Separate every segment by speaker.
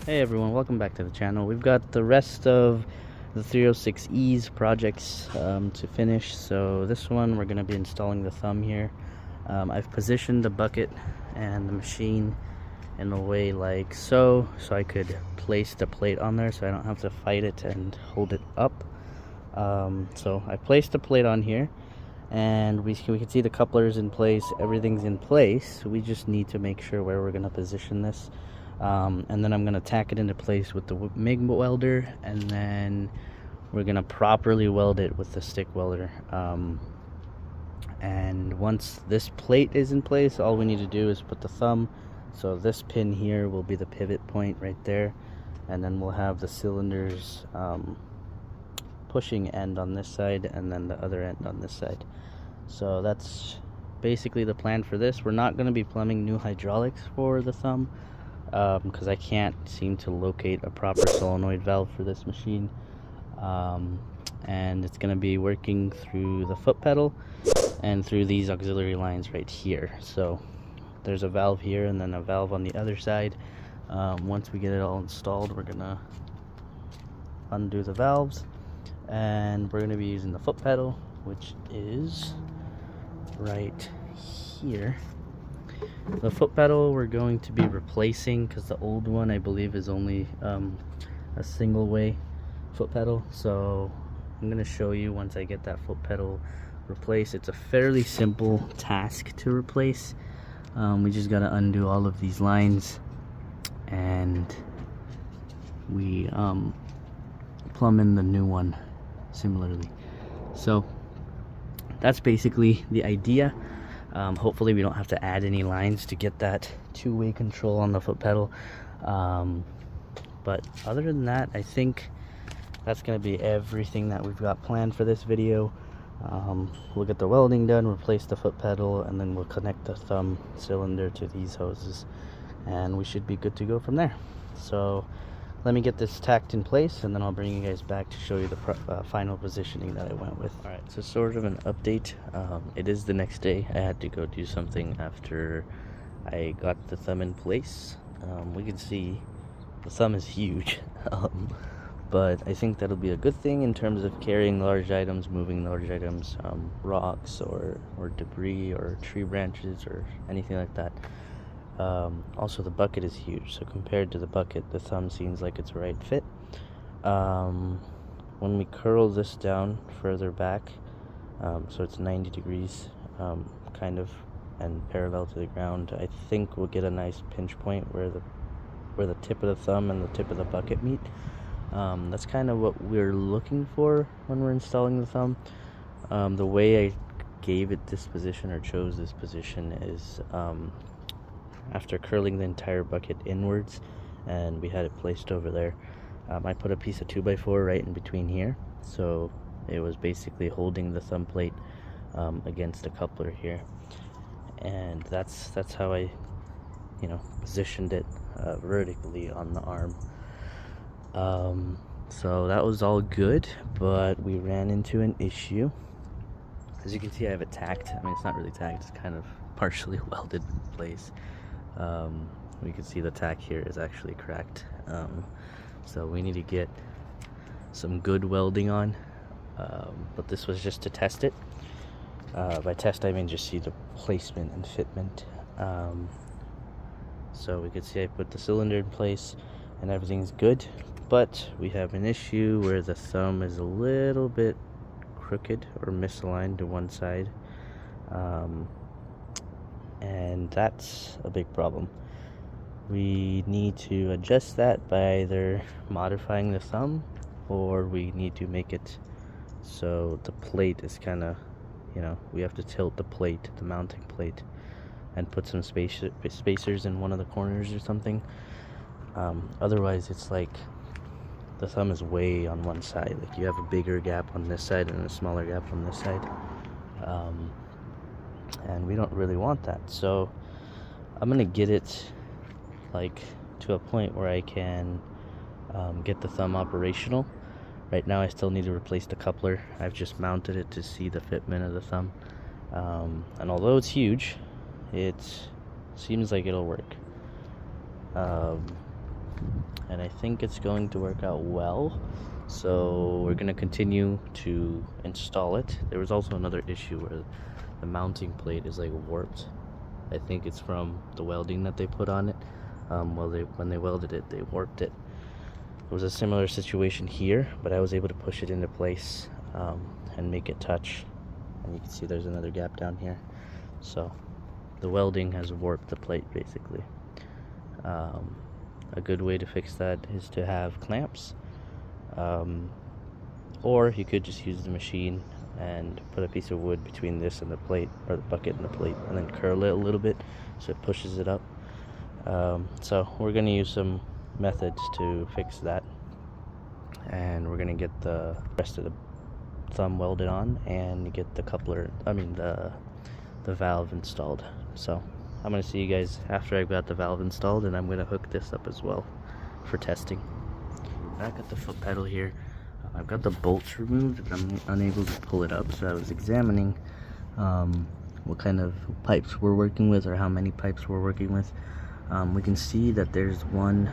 Speaker 1: Hey everyone, welcome back to the channel. We've got the rest of the 306E's projects to finish. So this one we're going to be installing the thumb here. I've positioned the bucket and the machine in a way like so I could place the plate on there so I don't have to fight it and hold it up. So I placed the plate on here and we can see the couplers in place, everything's in place. We just need to make sure where we're going to position this. And then I'm going to tack it into place with the MIG welder, and then we're going to properly weld it with the stick welder. And once this plate is in place, all we need to do is put the thumb. So this pin here will be the pivot point right there, and then we'll have the cylinders pushing end on this side and then the other end on this side. So that's basically the plan for this. We're not going to be plumbing new hydraulics for the thumb, because I can't seem to locate a proper solenoid valve for this machine, and it's going to be working through the foot pedal and through these auxiliary lines right here. So there's a valve here and then a valve on the other side. Once we get it all installed, we're going to undo the valves, and we're going to be using the foot pedal, which is right here. The foot pedal we're going to be replacing because the old one I believe is only a single way foot pedal. So I'm going to show you once I get that foot pedal replaced. It's a fairly simple task to replace. We just got to undo all of these lines, and we plumb in the new one similarly. So that's basically the idea. Hopefully we don't have to add any lines to get that two-way control on the foot pedal. But other than that, I think that's going to be everything that we've got planned for this video. We'll get the welding done, replace the foot pedal, and then we'll connect the thumb cylinder to these hoses, and we should be good to go from there. So let me get this tacked in place, and then I'll bring you guys back to show you the final positioning that I went with. Alright, so sort of an update. It is the next day. I had to go do something after I got the thumb in place. We can see the thumb is huge, but I think that'll be a good thing in terms of carrying large items, moving large items, rocks or debris or tree branches or anything like that. Also, the bucket is huge, so compared to the bucket, the thumb seems like it's a right fit. When we curl this down further back, so it's 90 degrees kind of and parallel to the ground, I think we'll get a nice pinch point where the tip of the thumb and the tip of the bucket meet. That's kind of what we're looking for when we're installing the thumb. The way I gave it this position or chose this position is after curling the entire bucket inwards, and we had it placed over there, I put a piece of 2x4 right in between here, so it was basically holding the thumb plate against the coupler here, and that's how I positioned it vertically on the arm. So that was all good, but we ran into an issue. As you can see, I have it tacked. I mean, it's not really tacked, it's kind of partially welded in place. We can see the tack here is actually cracked, so we need to get some good welding on, but this was just to test it. By test I mean just see the placement and fitment. So we can see I put the cylinder in place and everything's good, but we have an issue where the thumb is a little bit crooked or misaligned to one side, and that's a big problem. We need to adjust that by either modifying the thumb, or we need to make it so the plate is kind of, we have to tilt the plate, the mounting plate, and put some spacers in one of the corners or something. Otherwise it's like the thumb is way on one side, like you have a bigger gap on this side and a smaller gap on this side, and we don't really want that. So I'm gonna get it like to a point where I can get the thumb operational. Right now I still need to replace the coupler. I've just mounted it to see the fitment of the thumb, and although it's huge, it seems like it'll work. and I think it's going to work out well. So we're gonna continue to install it. There was also another issue where the mounting plate is like warped. I think it's from the welding that they put on it. When they welded it, they warped it. It was a similar situation here, but I was able to push it into place and make it touch. And you can see there's another gap down here. So the welding has warped the plate basically. A good way to fix that is to have clamps, or you could just use the machine and put a piece of wood between this and the plate, or the bucket and the plate, and then curl it a little bit so it pushes it up. So we're going to use some methods to fix that, and we're going to get the rest of the thumb welded on and get the coupler, the valve installed. So I'm going to see you guys after I've got the valve installed, and I'm going to hook this up as well for testing. Back at the foot pedal here, I've got the bolts removed, but I'm unable to pull it up, so I was examining what kind of pipes we're working with, or how many pipes we're working with. We can see that there's one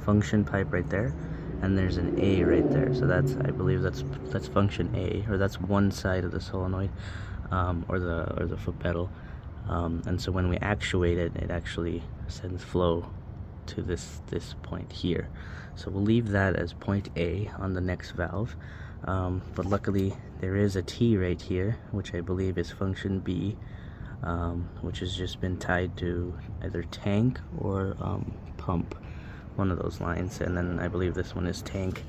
Speaker 1: function pipe right there, and there's an A right there, so that's, I believe that's function A, or that's one side of the solenoid, or the foot pedal. And so when we actuate it, it actually sends flow to this point here. So we'll leave that as point A on the next valve. But luckily there is a T right here, which I believe is function B, which has just been tied to either tank or pump, one of those lines. And then I believe this one is tank.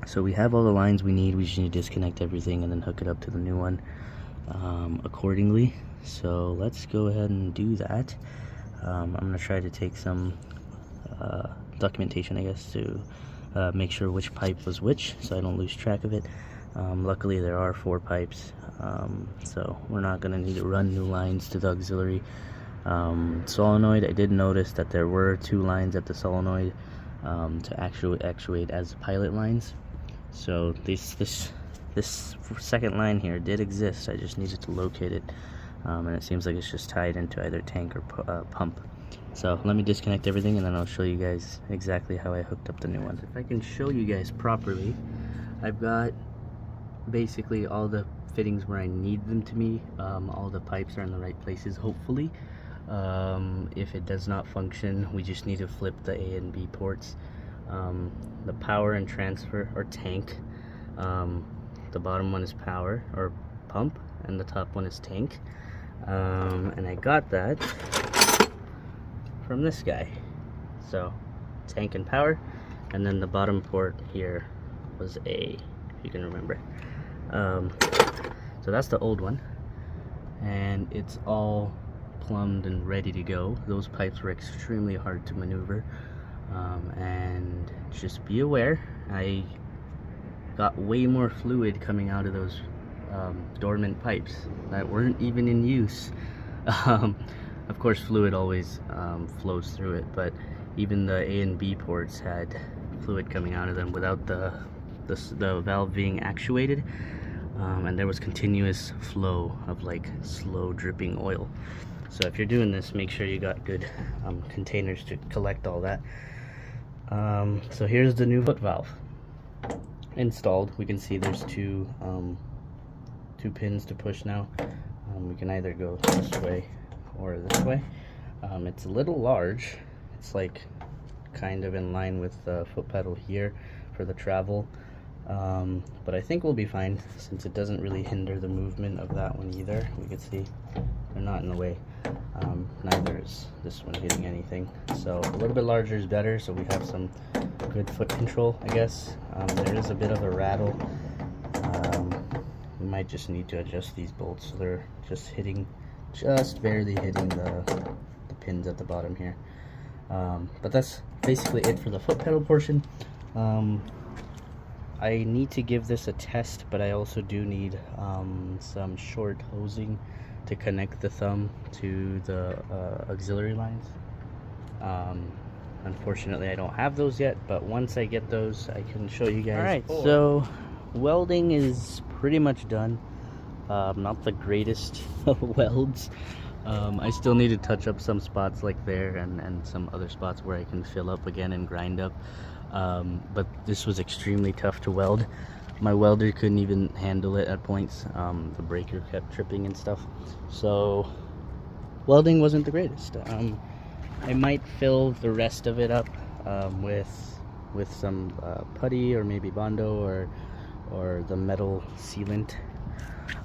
Speaker 1: So we have all the lines we need. We just need to disconnect everything and then hook it up to the new one accordingly. So let's go ahead and do that. I'm going to try to take some documentation, I guess, to make sure which pipe was which, so I don't lose track of it. Luckily there are 4 pipes, so we're not going to need to run new lines to the auxiliary solenoid. I did notice that there were 2 lines at the solenoid to actuate as pilot lines. So this second line here did exist. I just needed to locate it, and it seems like it's just tied into either tank or pump. So let me disconnect everything, and then I'll show you guys exactly how I hooked up the new one. If I can show you guys properly, I've got basically all the fittings where I need them to be. All the pipes are in the right places, hopefully. If it does not function, we just need to flip the A and B ports. The power and transfer, or tank, the bottom one is power or pump, and the top one is tank. And I got that from this guy. So tank and power, and then the bottom port here was A, if you can remember. So that's the old one, and it's all plumbed and ready to go. Those pipes were extremely hard to maneuver, and just be aware, I got way more fluid coming out of those dormant pipes that weren't even in use. Of course, fluid always flows through it, but even the A and B ports had fluid coming out of them without the valve being actuated, and there was continuous flow of like slow dripping oil. So if you're doing this, make sure you got good containers to collect all that. So here's the new foot valve installed. We can see there's two pins to push now. We can either go this way or this way. It's a little large. It's like kind of in line with the foot pedal here for the travel, but I think we'll be fine since it doesn't really hinder the movement of that one either. We can see they're not in the way. Neither is this one hitting anything. So a little bit larger is better, so we have some good foot control, I guess. There is a bit of a rattle. We might just need to adjust these bolts so they're just barely hitting the pins at the bottom here. But that's basically it for the foot pedal portion. I need to give this a test, but I also do need some short hosing to connect the thumb to the auxiliary lines. Unfortunately, I don't have those yet, but once I get those, I can show you guys. Alright, so welding is pretty much done. Not the greatest of welds. I still need to touch up some spots like there and some other spots where I can fill up again and grind up. But this was extremely tough to weld. My welder couldn't even handle it at points. The breaker kept tripping and stuff. So welding wasn't the greatest. I might fill the rest of it up with some putty or maybe Bondo or the metal sealant.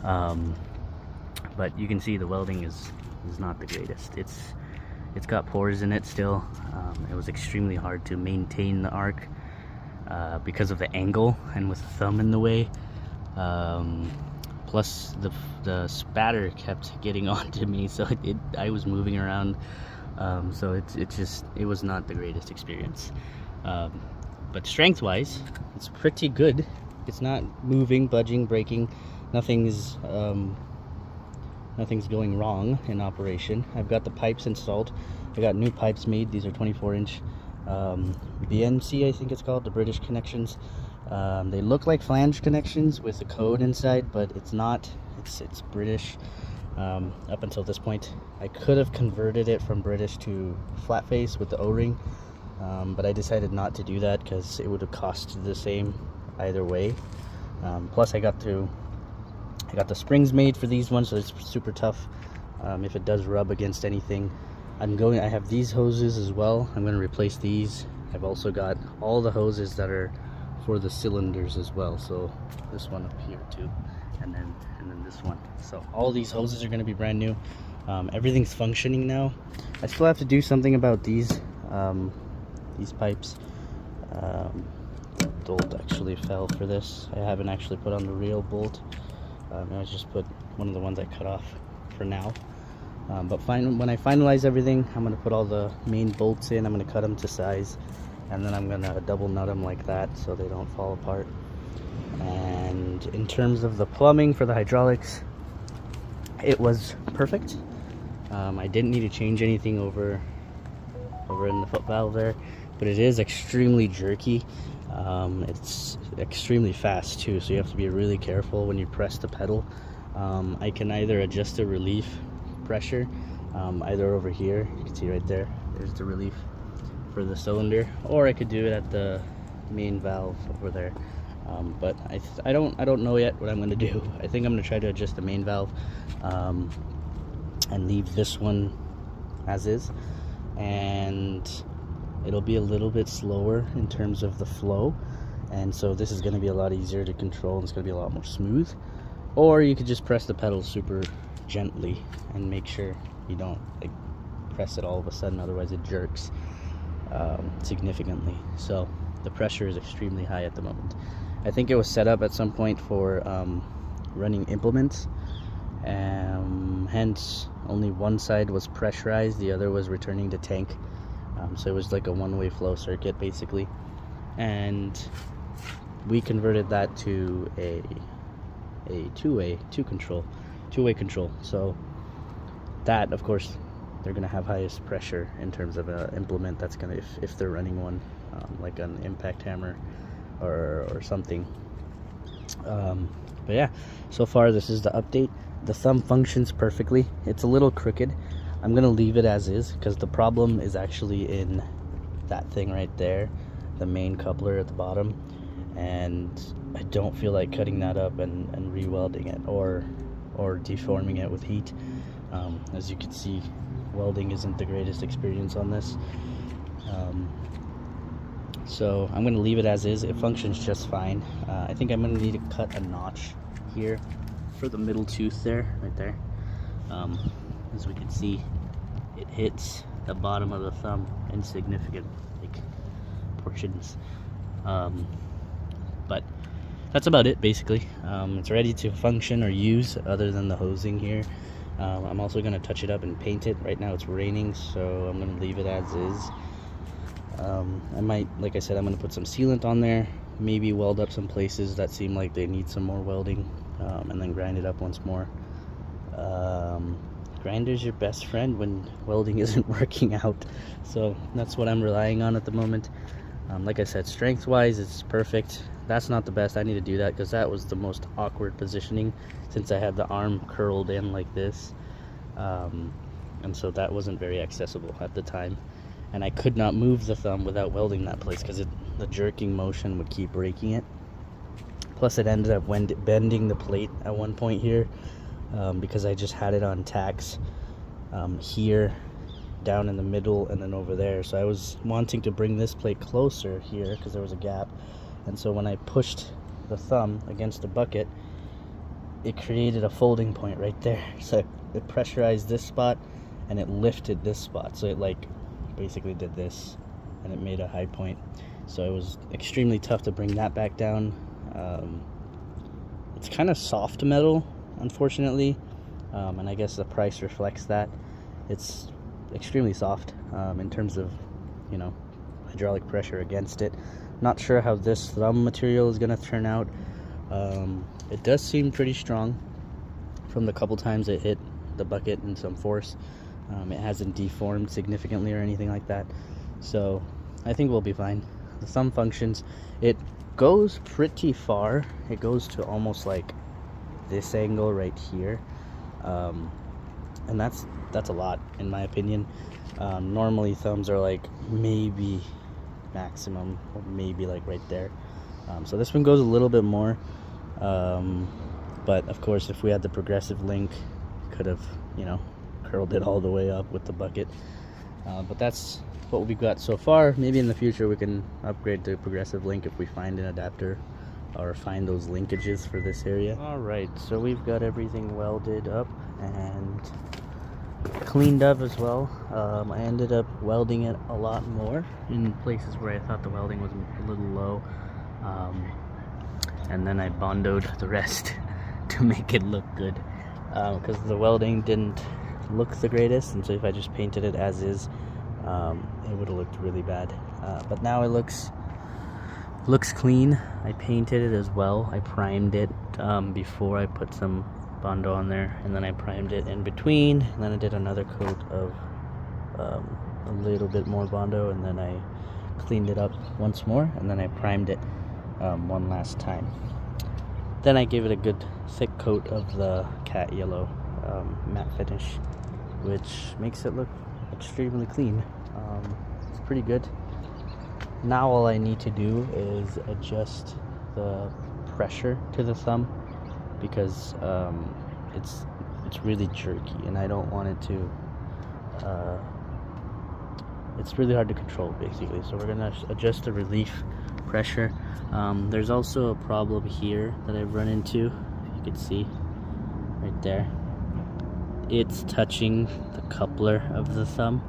Speaker 1: But you can see the welding is not the greatest. It's got pores in it still. It was extremely hard to maintain the arc because of the angle and with the thumb in the way. Plus the spatter kept getting onto me, so I was moving around. So it was not the greatest experience. But strength wise, it's pretty good. It's not moving, budging, breaking. Nothing's going wrong in operation. I've got the pipes installed. I got new pipes made. These are 24-inch BNC, I think it's called, the British connections. They look like flange connections with a code inside, but it's not. It's British. Up until this point, I could have converted it from British to flat face with the O-ring, but I decided not to do that because it would have cost the same either way. Plus I got the springs made for these ones, so it's super tough. If it does rub against anything, I have these hoses as well. I'm going to replace these. I've also got all the hoses that are for the cylinders as well, so this one up here too, and then this one. So all these hoses are going to be brand new. Everything's functioning now. I still have to do something about these pipes. The bolt actually fell for this. I haven't actually put on the real bolt. I just put one of the ones I cut off for now. But when I finalize everything, I'm going to put all the main bolts in. I'm going to cut them to size, and then I'm going to double nut them like that so they don't fall apart. And in terms of the plumbing for the hydraulics, it was perfect. I didn't need to change anything over in the foot valve there, but it is extremely jerky. It's extremely fast too, so you have to be really careful when you press the pedal. I can either adjust the relief pressure, either over here, you can see right there, there's the relief for the cylinder, or I could do it at the main valve over there. But I don't know yet what I'm going to do. I think I'm going to try to adjust the main valve and leave this one as is, and it'll be a little bit slower in terms of the flow, and so this is going to be a lot easier to control, and it's going to be a lot more smooth. Or you could just press the pedal super gently and make sure you don't like press it all of a sudden, otherwise it jerks significantly. So the pressure is extremely high at the moment. I think it was set up at some point for running implements, hence only one side was pressurized, the other was returning to tank. So it was like a one-way flow circuit basically, and we converted that to a two-way control. So that, of course, they're gonna have highest pressure in terms of an implement that's gonna, if they're running one like an impact hammer or something. But yeah, so far this is the update. The thumb functions perfectly. It's a little crooked. I'm gonna leave it as is because the problem is actually in that thing right there, the main coupler at the bottom, and I don't feel like cutting that up and re-welding it or deforming it with heat. As you can see, welding isn't the greatest experience on this. So I'm gonna leave it as is. It functions just fine. I think I'm gonna need to cut a notch here for the middle tooth there, right there. As we can see, it hits the bottom of the thumb in significant portions. But that's about it basically. It's ready to function or use other than the hosing here. I'm also going to touch it up and paint it. Right now it's raining, so I'm going to leave it as is. I might, like I said, I'm going to put some sealant on there, maybe weld up some places that seem like they need some more welding, and then grind it up once more. Grinder's your best friend when welding isn't working out, so that's what I'm relying on at the moment. Like I said, strength wise it's perfect. That's not the best. I need to do that because that was the most awkward positioning since I had the arm curled in like this. and so that wasn't very accessible at the time, and I could not move the thumb without welding that place because the jerking motion would keep breaking it. Plus it ended up bending the plate at one point here, because I just had it on tacks here, down in the middle, and then over there. So I was wanting to bring this plate closer here because there was a gap, and so when I pushed the thumb against the bucket, it created a folding point right there. So it pressurized this spot and it lifted this spot, so it like basically did this and it made a high point. So it was extremely tough to bring that back down. It's kind of soft metal, unfortunately, and I guess the price reflects that. It's extremely soft in terms of, you know, hydraulic pressure against it. Not sure how this thumb material is going to turn out. It does seem pretty strong from the couple times it hit the bucket in some force. It hasn't deformed significantly or anything like that, so I think we'll be fine. The thumb functions. It goes pretty far. It goes to almost like this angle right here, and that's a lot in my opinion. Normally thumbs are like maybe maximum, or maybe like right there. So this one goes a little bit more, but of course if we had the progressive link, could have, you know, curled it all the way up with the bucket. But that's what we've got so far. Maybe in the future we can upgrade to progressive link if we find an adapter or find those linkages for this area. All right, so we've got everything welded up and cleaned up as well. I ended up welding it a lot more in places where I thought the welding was a little low, and then I bondoed the rest to make it look good, because the welding didn't look the greatest, and so if I just painted it as is, it would have looked really bad. But now it looks clean. I painted it as well. I primed it before I put some Bondo on there, and then I primed it in between, and then I did another coat of a little bit more Bondo, and then I cleaned it up once more, and then I primed it one last time. Then I gave it a good thick coat of the cat yellow matte finish, which makes it look extremely clean. It's pretty good. Now all I need to do is adjust the pressure to the thumb, because it's really jerky and I don't want it to, it's really hard to control basically. So we're gonna adjust the relief pressure. There's also a problem here that I've run into. You can see right there, it's touching the coupler of the thumb.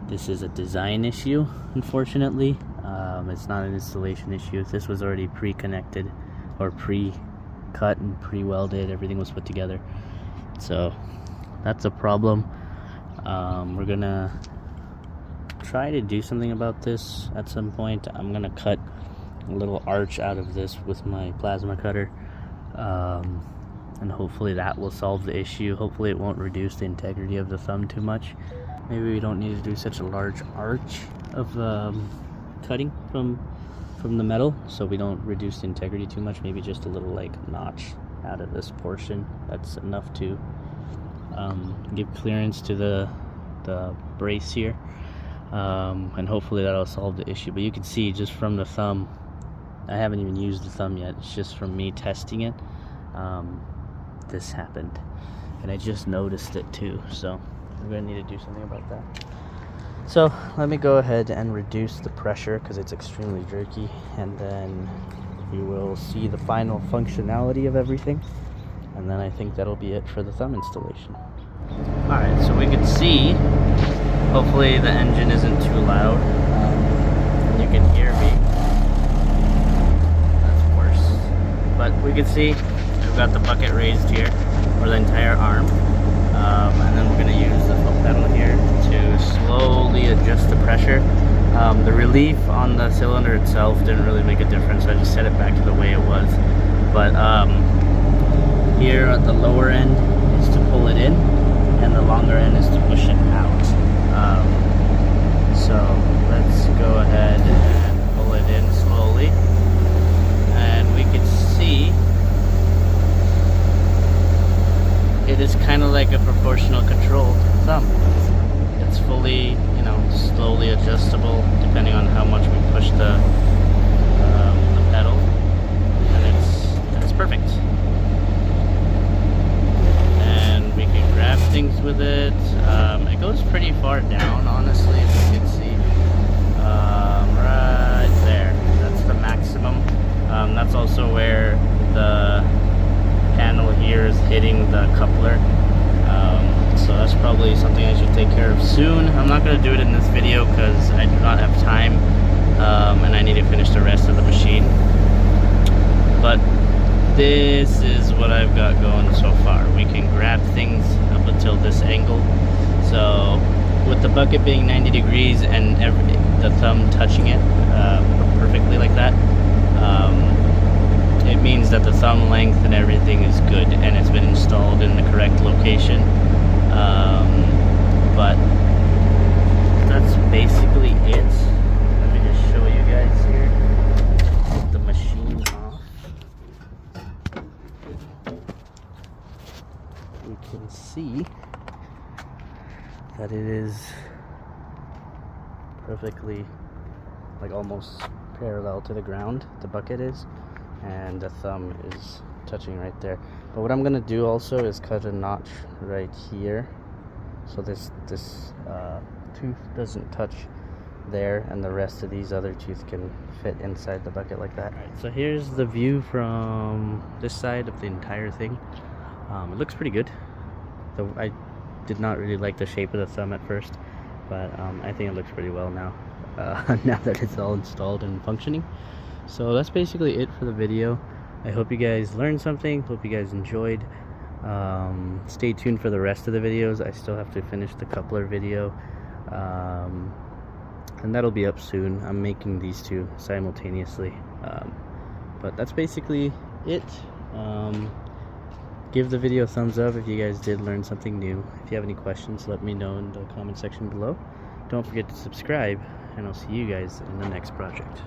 Speaker 1: This is a design issue, unfortunately. It's not an installation issue. If this was already pre-connected or pre-cut and pre-welded, everything was put together. So that's a problem. We're gonna try to do something about this at some point. I'm gonna cut a little arch out of this with my plasma cutter, and hopefully that will solve the issue. Hopefully it won't reduce the integrity of the thumb too much. Maybe we don't need to do such a large arch of cutting from the metal, so we don't reduce the integrity too much. Maybe just a little like notch out of this portion. That's enough to give clearance to the brace here, and hopefully that'll solve the issue. But you can see just from the thumb, I haven't even used the thumb yet, it's just from me testing it, this happened, and I just noticed it too. So we're gonna need to do something about that. So let me go ahead and reduce the pressure because it's extremely jerky, and then we will see the final functionality of everything, and then I think that'll be it for the thumb installation. Alright, so we can see, hopefully the engine isn't too loud, and you can hear me. That's worse. But we can see we've got the bucket raised here for the entire arm, and then we're going to use the foot pedal here to slowly adjust the pressure. The relief on the cylinder itself didn't really make a difference, so I just set it back to the way it was. But here at the lower end is to pull it in, and the longer end is to push it out. So let's go ahead and pull it in slowly, and we can see it is kind kind of like a proportional controlled thumb. It's fully, you know, slowly adjustable depending on how much we push the pedal, and it's perfect. And we can grab things with it. It goes pretty far down, honestly, if you can see. Right there. That's the maximum. That's also where the panel here is hitting the coupler. So that's probably something I should take care of soon. I'm not going to do it in this video because I do not have time, and I need to finish the rest of the machine. But this is what I've got going so far. We can grab things up until this angle. So with the bucket being 90 degrees and the thumb touching it perfectly like that, it means that the thumb length and everything is good and it's been installed in the correct location. But that's basically it. Let me just show you guys here. Take the machine off. You can see that it is perfectly, like almost parallel to the ground, the bucket is, and the thumb is touching right there. But what I'm gonna do also is cut a notch right here, so this tooth doesn't touch there, and the rest of these other teeth can fit inside the bucket like that. Alright, so here's the view from this side of the entire thing. It looks pretty good. I did not really like the shape of the thumb at first, but I think it looks pretty well now, now that it's all installed and functioning. So that's basically it for the video. I hope you guys learned something, hope you guys enjoyed. Stay tuned for the rest of the videos. I still have to finish the coupler video, and that'll be up soon. I'm making these two simultaneously, but that's basically it. Give the video a thumbs up if you guys did learn something new. If you have any questions, let me know in the comment section below. Don't forget to subscribe, and I'll see you guys in the next project.